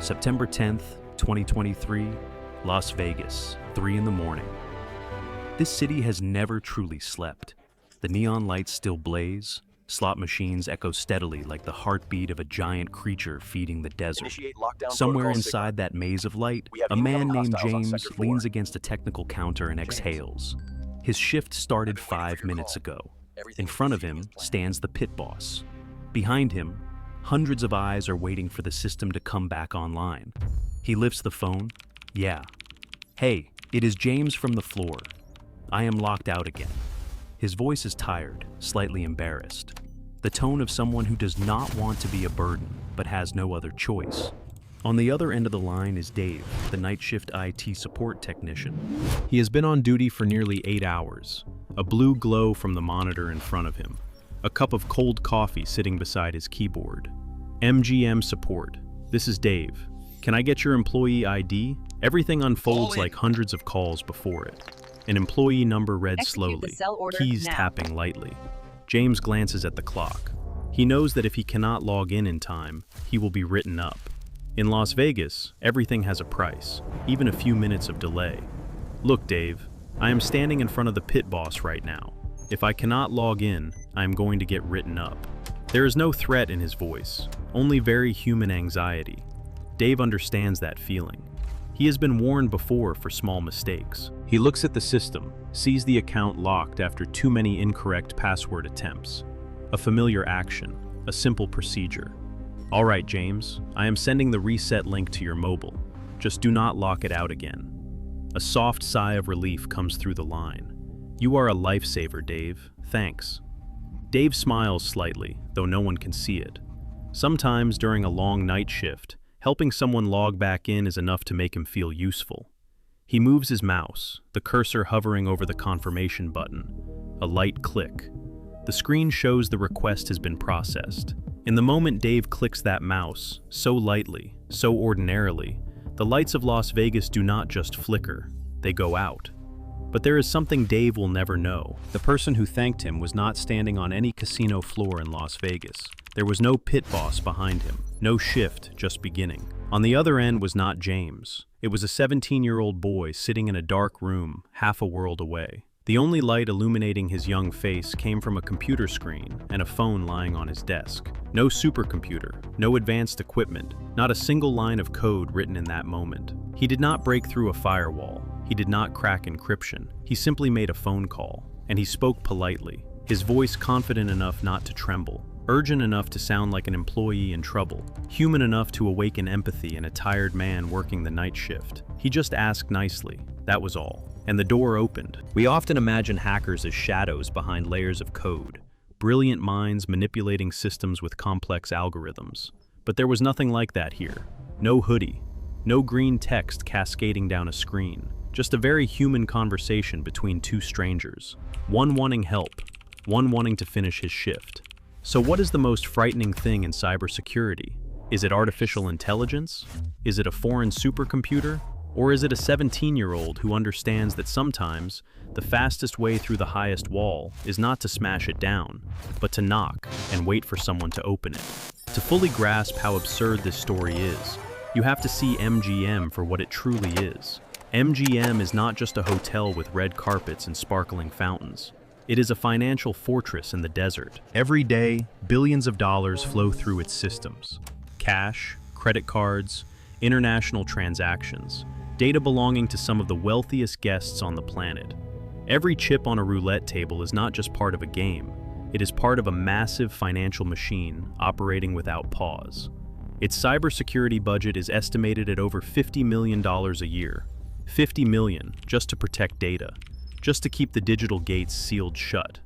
September 10th, 2023, Las Vegas, 3 in the morning. This city has never truly slept. The neon lights still blaze, slot machines echo steadily like the heartbeat of a giant creature feeding the desert. Somewhere inside that maze of light, a man named James leans against a technical counter and exhales. His shift started 5 minutes ago. In front of him stands the pit boss. Behind him, hundreds of eyes are waiting for the system to come back online. He lifts the phone. Yeah. Hey, it is James from the floor. I am locked out again. His voice is tired, slightly embarrassed. The tone of someone who does not want to be a burden, but has no other choice. On the other end of the line is Dave, the night shift IT support technician. He has been on duty for nearly 8 hours. A blue glow from the monitor in front of him. A cup of cold coffee sitting beside his keyboard. MGM support. This is Dave. Can I get your employee ID? Everything unfolds like hundreds of calls before it. An employee number read slowly, keys tapping lightly. James glances at the clock. He knows that if he cannot log in time, he will be written up. In Las Vegas, everything has a price, even a few minutes of delay. Look, Dave, I am standing in front of the pit boss right now. If I cannot log in, I am going to get written up. There is no threat in his voice, only very human anxiety. Dave understands that feeling. He has been warned before for small mistakes. He looks at the system, sees the account locked after too many incorrect password attempts. A familiar action, a simple procedure. All right, James, I am sending the reset link to your mobile. Just do not lock it out again. A soft sigh of relief comes through the line. You are a lifesaver, Dave. Thanks. Dave smiles slightly, though no one can see it. Sometimes during a long night shift, helping someone log back in is enough to make him feel useful. He moves his mouse, the cursor hovering over the confirmation button. A light click. The screen shows the request has been processed. In the moment Dave clicks that mouse, so lightly, so ordinarily, the lights of Las Vegas do not just flicker, they go out. But there is something Dave will never know. The person who thanked him was not standing on any casino floor in Las Vegas. There was no pit boss behind him, no shift just beginning. On the other end was not James. It was a 17-year-old boy sitting in a dark room, half a world away. The only light illuminating his young face came from a computer screen and a phone lying on his desk. No supercomputer, no advanced equipment, not a single line of code written in that moment. He did not break through a firewall. He did not crack encryption. He simply made a phone call, and he spoke politely, his voice confident enough not to tremble, urgent enough to sound like an employee in trouble, human enough to awaken empathy in a tired man working the night shift. He just asked nicely, that was all, and the door opened. We often imagine hackers as shadows behind layers of code, brilliant minds manipulating systems with complex algorithms. But there was nothing like that here. No hoodie, no green text cascading down a screen. Just a very human conversation between two strangers, one wanting help, one wanting to finish his shift. So what is the most frightening thing in cybersecurity? Is it artificial intelligence? Is it a foreign supercomputer? Or is it a 17-year-old who understands that sometimes the fastest way through the highest wall is not to smash it down, but to knock and wait for someone to open it? To fully grasp how absurd this story is, you have to see MGM for what it truly is. MGM is not just a hotel with red carpets and sparkling fountains. It is a financial fortress in the desert. Every day, billions of dollars flow through its systems. Cash, credit cards, international transactions, data belonging to some of the wealthiest guests on the planet. Every chip on a roulette table is not just part of a game, it is part of a massive financial machine operating without pause. Its cybersecurity budget is estimated at over $50 million a year. $50 million just to protect data, just to keep the digital gates sealed shut.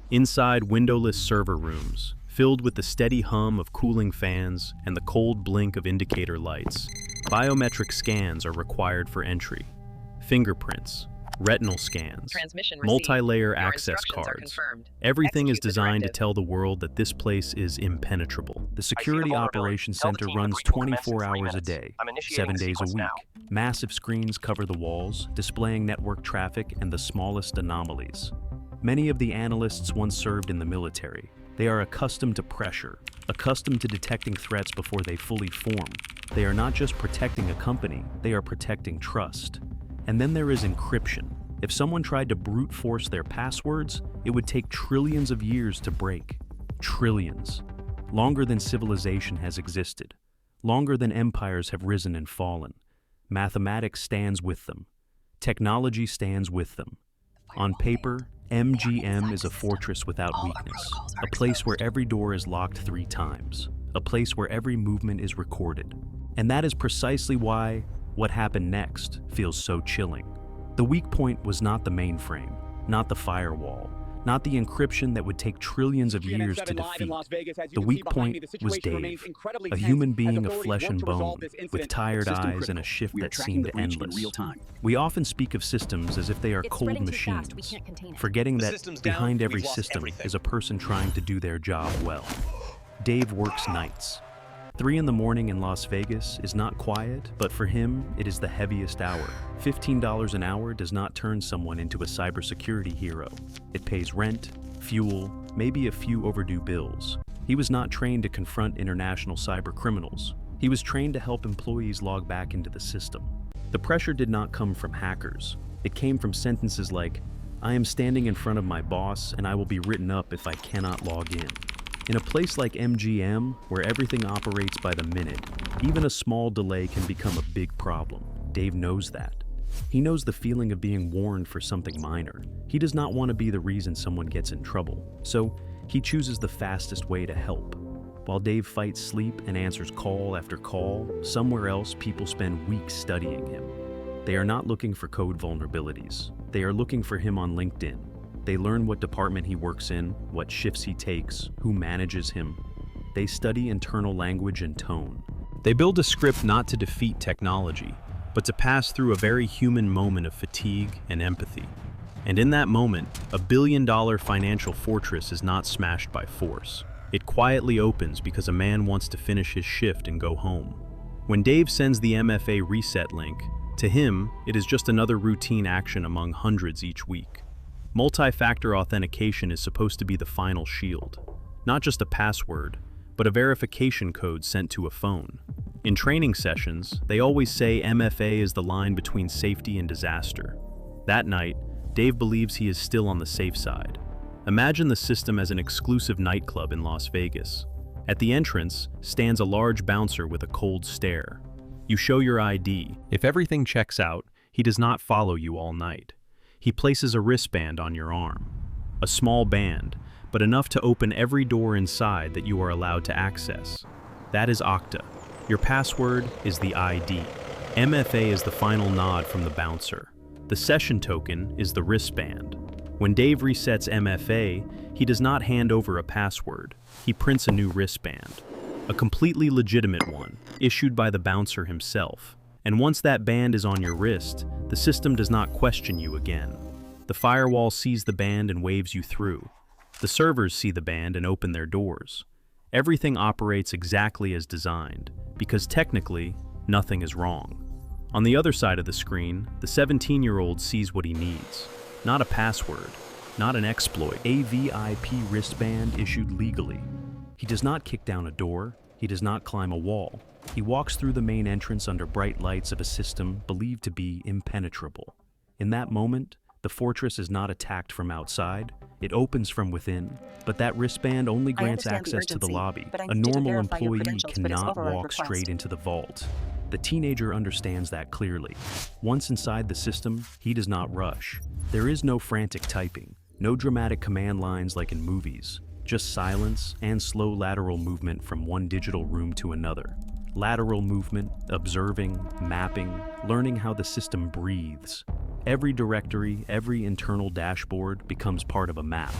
Inside windowless server rooms, filled with the steady hum of cooling fans and the cold blink of indicator lights, biometric scans are required for entry. Fingerprints, retinal scans, multi-layer access cards. Everything is designed to tell the world that this place is impenetrable. The Security Operations Center runs 24 hours a day, 7 days a week. Massive screens cover the walls, displaying network traffic and the smallest anomalies. Many of the analysts once served in the military. They are accustomed to pressure, accustomed to detecting threats before they fully form. They are not just protecting a company, they are protecting trust. And then there is encryption. If someone tried to brute force their passwords, it would take trillions of years to break. Trillions. Longer than civilization has existed. Longer than empires have risen and fallen. Mathematics stands with them. Technology stands with them. On paper, MGM is a fortress without weakness, a place where every door is locked 3 times, a place where every movement is recorded. And that is precisely why what happened next feels so chilling. The weak point was not the mainframe, not the firewall, not the encryption that would take trillions of years to defeat. The weak point was Dave, a human being of flesh and bone, with tired eyes and a shift that seemed endless. We often speak of systems as if they are cold machines, forgetting that behind every system is a person trying to do their job well. Dave works nights. 3 in the morning in Las Vegas is not quiet, but for him, it is the heaviest hour. $15 an hour does not turn someone into a cybersecurity hero. It pays rent, fuel, maybe a few overdue bills. He was not trained to confront international cyber criminals. He was trained to help employees log back into the system. The pressure did not come from hackers. It came from sentences like, "I am standing in front of my boss and I will be written up if I cannot log in." In a place like MGM, where everything operates by the minute, even a small delay can become a big problem. Dave knows that. He knows the feeling of being warned for something minor. He does not want to be the reason someone gets in trouble, so he chooses the fastest way to help. While Dave fights sleep and answers call after call, somewhere else people spend weeks studying him. They are not looking for code vulnerabilities. They are looking for him on LinkedIn. They learn what department he works in, what shifts he takes, who manages him. They study internal language and tone. They build a script not to defeat technology, but to pass through a very human moment of fatigue and empathy. And in that moment, a billion-dollar financial fortress is not smashed by force. It quietly opens because a man wants to finish his shift and go home. When Dave sends the MFA reset link, to him, it is just another routine action among hundreds each week. Multi-factor authentication is supposed to be the final shield. Not just a password, but a verification code sent to a phone. In training sessions, they always say MFA is the line between safety and disaster. That night, Dave believes he is still on the safe side. Imagine the system as an exclusive nightclub in Las Vegas. At the entrance stands a large bouncer with a cold stare. You show your ID. If everything checks out, he does not follow you all night. He places a wristband on your arm. A small band, but enough to open every door inside that you are allowed to access. That is Okta. Your password is the ID. MFA is the final nod from the bouncer. The session token is the wristband. When Dave resets MFA, he does not hand over a password. He prints a new wristband. A completely legitimate one, issued by the bouncer himself. And once that band is on your wrist, the system does not question you again. The firewall sees the band and waves you through. The servers see the band and open their doors. Everything operates exactly as designed, because technically, nothing is wrong. On the other side of the screen, the 17-year-old sees what he needs. Not a password, not an exploit, a VIP wristband issued legally. He does not kick down a door, he does not climb a wall. He walks through the main entrance under bright lights of a system believed to be impenetrable. In that moment, the fortress is not attacked from outside, it opens from within, but that wristband only grants access to the lobby. A normal employee cannot walk straight into the vault. The teenager understands that clearly. Once inside the system, he does not rush. There is no frantic typing, no dramatic command lines like in movies, just silence and slow lateral movement from one digital room to another. Lateral movement, observing, mapping, learning how the system breathes. Every directory, every internal dashboard becomes part of a map.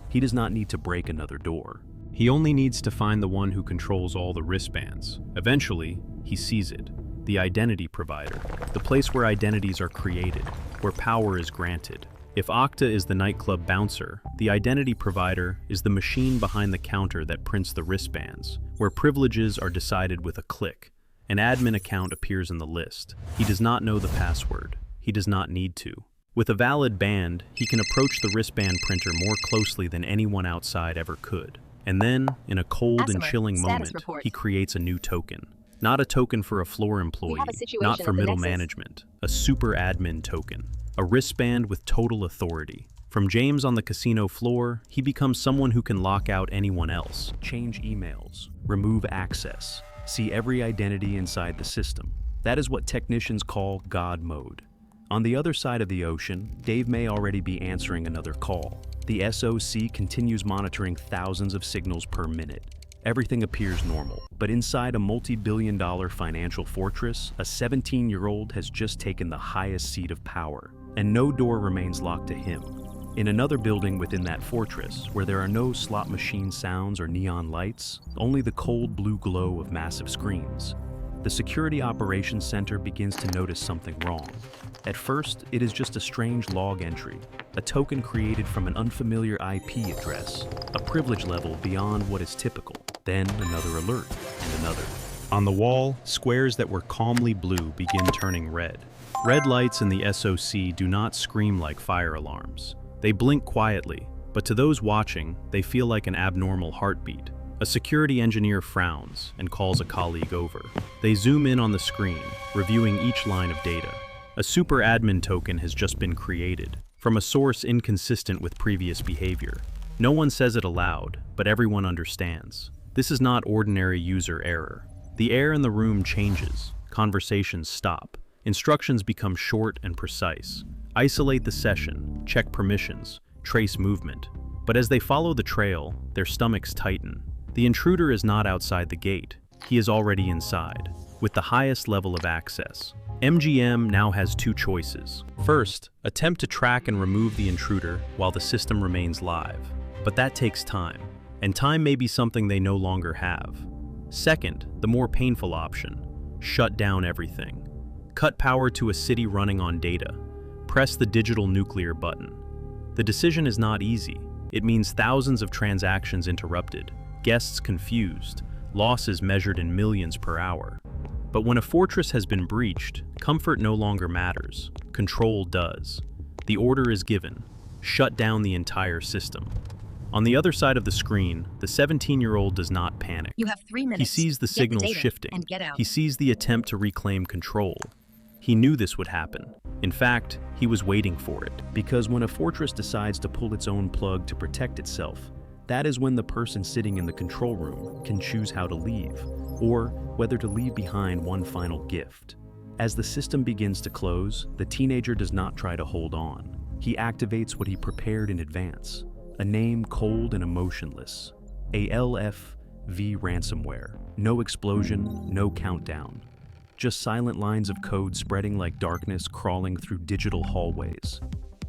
He does not need to break another door. He only needs to find the one who controls all the wristbands. Eventually, he sees it. The identity provider. The place where identities are created, where power is granted. If Okta is the nightclub bouncer, the identity provider is the machine behind the counter that prints the wristbands, where privileges are decided with a click. An admin account appears in the list. He does not know the password. He does not need to. With a valid band, he can approach the wristband printer more closely than anyone outside ever could. And then, in a cold and Customer, chilling status moment, report. he creates a new token. Not a token for a floor employee, not for at the middle Nexus. management, a super admin token, a wristband with total authority. From James on the casino floor, he becomes someone who can lock out anyone else, change emails, remove access, see every identity inside the system. That is what technicians call God mode. On the other side of the ocean, Dave may already be answering another call. The SOC continues monitoring thousands of signals per minute. Everything appears normal, but inside a multi-billion-dollar financial fortress, a 17-year-old has just taken the highest seat of power, and no door remains locked to him. In another building within that fortress, where there are no slot machine sounds or neon lights, only the cold blue glow of massive screens, the Security Operations Center begins to notice something wrong. At first, it is just a strange log entry, a token created from an unfamiliar IP address, a privilege level beyond what is typical. Then another alert, and another. On the wall, squares that were calmly blue begin turning red. Red lights in the SOC do not scream like fire alarms. They blink quietly, but to those watching, they feel like an abnormal heartbeat. A security engineer frowns and calls a colleague over. They zoom in on the screen, reviewing each line of data. A super admin token has just been created, from a source inconsistent with previous behavior. No one says it aloud, but everyone understands. This is not ordinary user error. The air in the room changes, conversations stop, instructions become short and precise. Isolate the session, check permissions, trace movement. But as they follow the trail, their stomachs tighten. The intruder is not outside the gate. He is already inside, with the highest level of access. MGM now has two choices. First, attempt to track and remove the intruder while the system remains live. But that takes time, and time may be something they no longer have. Second, the more painful option, shut down everything. Cut power to a city running on data. Press the digital nuclear button. The decision is not easy. It means thousands of transactions interrupted, guests confused, losses measured in millions per hour. But when a fortress has been breached, comfort no longer matters. Control does. The order is given. Shut down the entire system. On the other side of the screen, the 17-year-old does not panic. You have 3 minutes. He sees the signals shifting. And get out. He sees the attempt to reclaim control. He knew this would happen. In fact, he was waiting for it. Because when a fortress decides to pull its own plug to protect itself, that is when the person sitting in the control room can choose how to leave, or whether to leave behind one final gift. As the system begins to close, the teenager does not try to hold on. He activates what he prepared in advance, a name cold and emotionless, ALF-V ransomware. No explosion, no countdown. Just silent lines of code spreading like darkness crawling through digital hallways.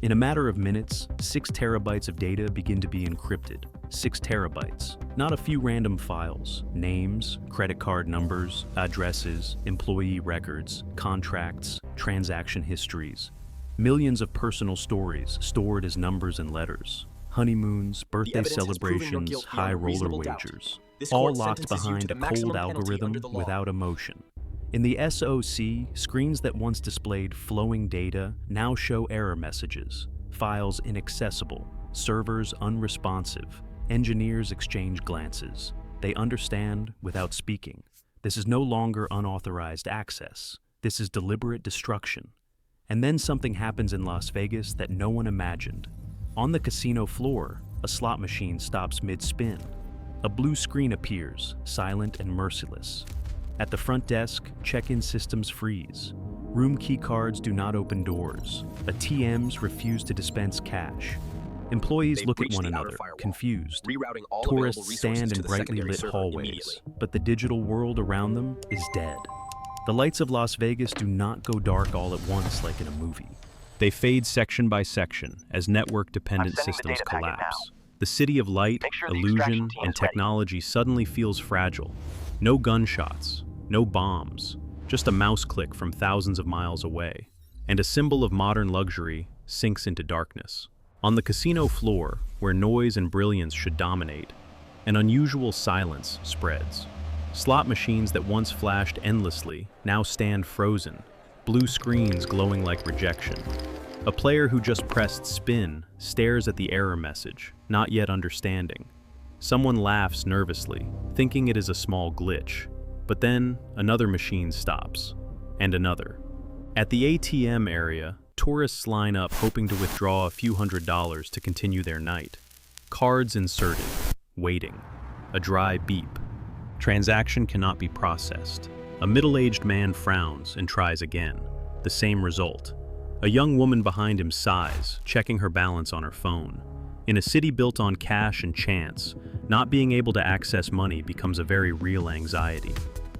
In a matter of minutes, 6 terabytes of data begin to be encrypted. 6 terabytes, not a few random files, names, credit card numbers, addresses, employee records, contracts, transaction histories. Millions of personal stories stored as numbers and letters. Honeymoons, birthday celebrations, high roller wagers. All locked behind a cold algorithm without emotion. In the SOC, screens that once displayed flowing data now show error messages, files inaccessible, servers unresponsive, engineers exchange glances. They understand without speaking. This is no longer unauthorized access. This is deliberate destruction. And then something happens in Las Vegas that no one imagined. On the casino floor, a slot machine stops mid-spin. A blue screen appears, silent and merciless. At the front desk, check-in systems freeze. Room key cards do not open doors. ATMs refuse to dispense cash. Employees look at one another, confused. Tourists stand in brightly lit hallways, but the digital world around them is dead. The lights of Las Vegas do not go dark all at once like in a movie. They fade section by section as network-dependent systems collapse. The city of light, illusion, and technology suddenly feels fragile. No gunshots, no bombs, just a mouse click from thousands of miles away, and a symbol of modern luxury sinks into darkness. On the casino floor, where noise and brilliance should dominate, an unusual silence spreads. Slot machines that once flashed endlessly now stand frozen, blue screens glowing like rejection. A player who just pressed spin stares at the error message, not yet understanding. Someone laughs nervously, thinking it is a small glitch. But then, another machine stops. And another. At the ATM area, tourists line up hoping to withdraw a few $100s to continue their night. Cards inserted. Waiting. A dry beep. Transaction cannot be processed. A middle-aged man frowns and tries again. The same result. A young woman behind him sighs, checking her balance on her phone. In a city built on cash and chance, not being able to access money becomes a very real anxiety.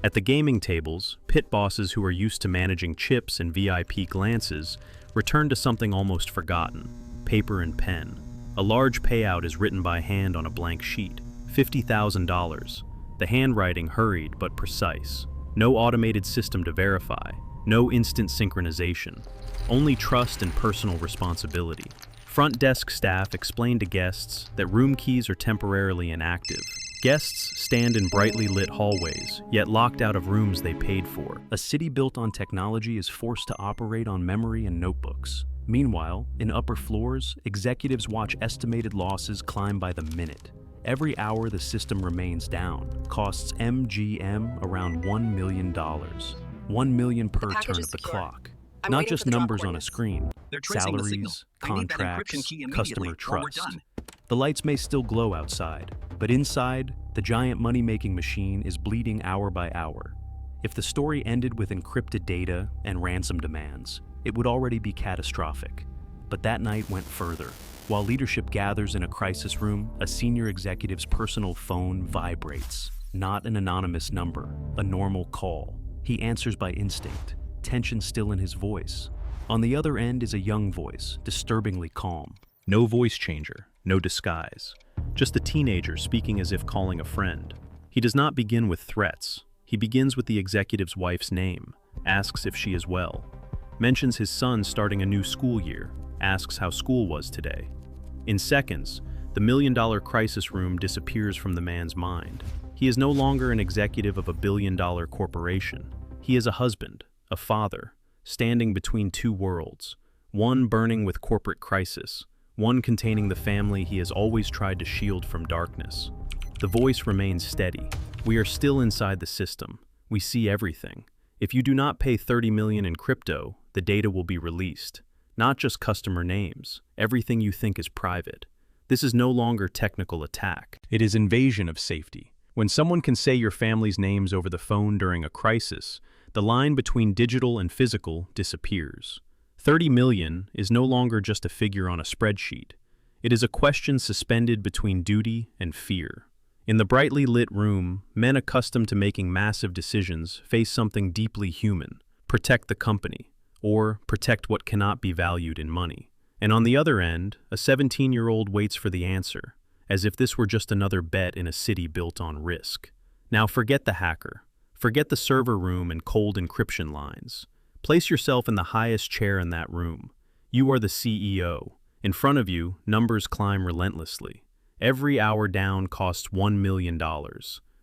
At the gaming tables, pit bosses who are used to managing chips and VIP glances return to something almost forgotten: paper and pen. A large payout is written by hand on a blank sheet, $50,000. The handwriting hurried but precise. No automated system to verify, no instant synchronization, only trust and personal responsibility. Front desk staff explain to guests that room keys are temporarily inactive. Guests stand in brightly lit hallways, yet locked out of rooms they paid for. A city built on technology is forced to operate on memory and notebooks. Meanwhile, in upper floors, executives watch estimated losses climb by the minute. Every hour the system remains down costs MGM around $1 million. $1 million per turn of the clock. Not just numbers on a screen. Salaries, contracts, customer trust. The lights may still glow outside, but inside, the giant money-making machine is bleeding hour by hour. If the story ended with encrypted data and ransom demands, it would already be catastrophic. But that night went further. While leadership gathers in a crisis room, a senior executive's personal phone vibrates. Not an anonymous number, a normal call. He answers by instinct, tension still in his voice. On the other end is a young voice, disturbingly calm. No voice changer, no disguise. Just a teenager speaking as if calling a friend. He does not begin with threats. He begins with the executive's wife's name, asks if she is well, mentions his son starting a new school year, asks how school was today. In seconds, the million-dollar crisis room disappears from the man's mind. He is no longer an executive of a billion-dollar corporation. He is a husband, a father, standing between two worlds, one burning with corporate crisis, one containing the family he has always tried to shield from darkness. The voice remains steady. We are still inside the system. We see everything. If you do not pay $30 million in crypto, the data will be released. Not just customer names. Everything you think is private. This is no longer technical attack. It is invasion of safety. When someone can say your family's names over the phone during a crisis, the line between digital and physical disappears. 30 million is no longer just a figure on a spreadsheet. It is a question suspended between duty and fear. In the brightly lit room, men accustomed to making massive decisions face something deeply human: protect the company, or protect what cannot be valued in money. And on the other end, a 17-year-old waits for the answer, as if this were just another bet in a city built on risk. Now forget the hacker. Forget the server room and cold encryption lines. Place yourself in the highest chair in that room. You are the CEO. In front of you, numbers climb relentlessly. Every hour down costs $1 million.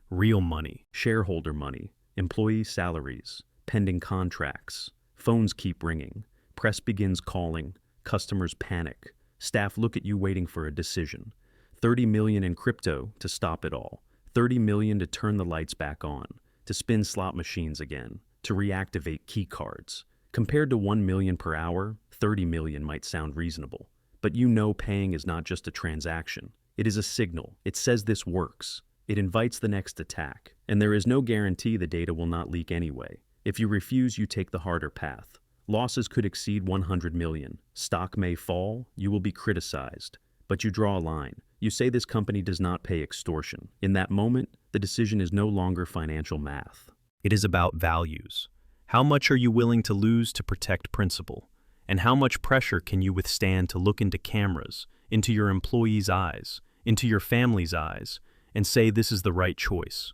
Real money, shareholder money, employee salaries, pending contracts. Phones keep ringing. Press begins calling. Customers panic. Staff look at you waiting for a decision. 30 million in crypto to stop it all. 30 million to turn the lights back on. To spin slot machines again. To reactivate key cards. Compared to 1 million per hour, 30 million might sound reasonable. But you know paying is not just a transaction. It is a signal. It says this works. It invites the next attack. And there is no guarantee the data will not leak anyway. If you refuse, you take the harder path. Losses could exceed 100 million. Stock may fall. You will be criticized. But you draw a line. You say this company does not pay extortion. In that moment, the decision is no longer financial math. It is about values. How much are you willing to lose to protect principle? And how much pressure can you withstand to look into cameras, into your employees' eyes, into your family's eyes, and say this is the right choice?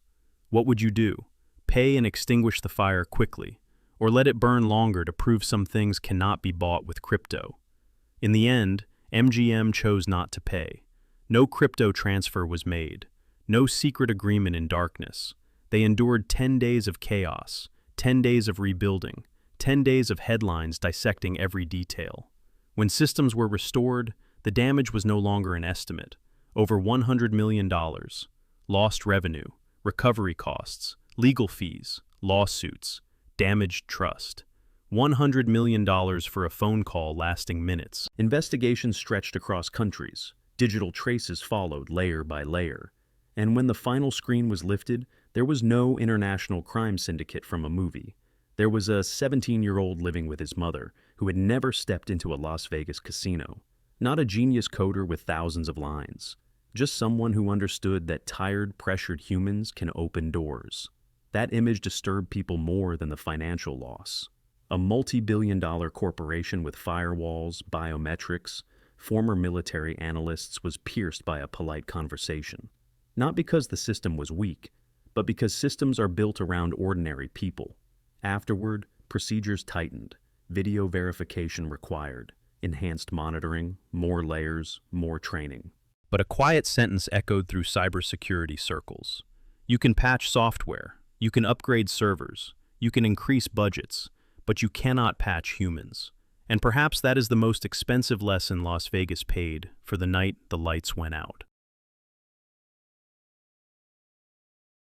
What would you do? Pay and extinguish the fire quickly, or let it burn longer to prove some things cannot be bought with crypto? In the end, MGM chose not to pay. No crypto transfer was made. No secret agreement in darkness. They endured 10 days of chaos, 10 days of rebuilding, 10 days of headlines dissecting every detail. When systems were restored, the damage was no longer an estimate. Over $100 million. Lost revenue, recovery costs, legal fees, lawsuits, damaged trust. $100 million for a phone call lasting minutes. Investigations stretched across countries. Digital traces followed layer by layer. And when the final screen was lifted, there was no international crime syndicate from a movie. There was a 17-year-old living with his mother who had never stepped into a Las Vegas casino. Not a genius coder with thousands of lines. Just someone who understood that tired, pressured humans can open doors. That image disturbed people more than the financial loss. A multi-billion-dollar corporation with firewalls, biometrics, former military analysts was pierced by a polite conversation. Not because the system was weak, but because systems are built around ordinary people. Afterward, procedures tightened, video verification required, enhanced monitoring, more layers, more training. But a quiet sentence echoed through cybersecurity circles. You can patch software, you can upgrade servers, you can increase budgets, but you cannot patch humans. And perhaps that is the most expensive lesson Las Vegas paid for the night the lights went out.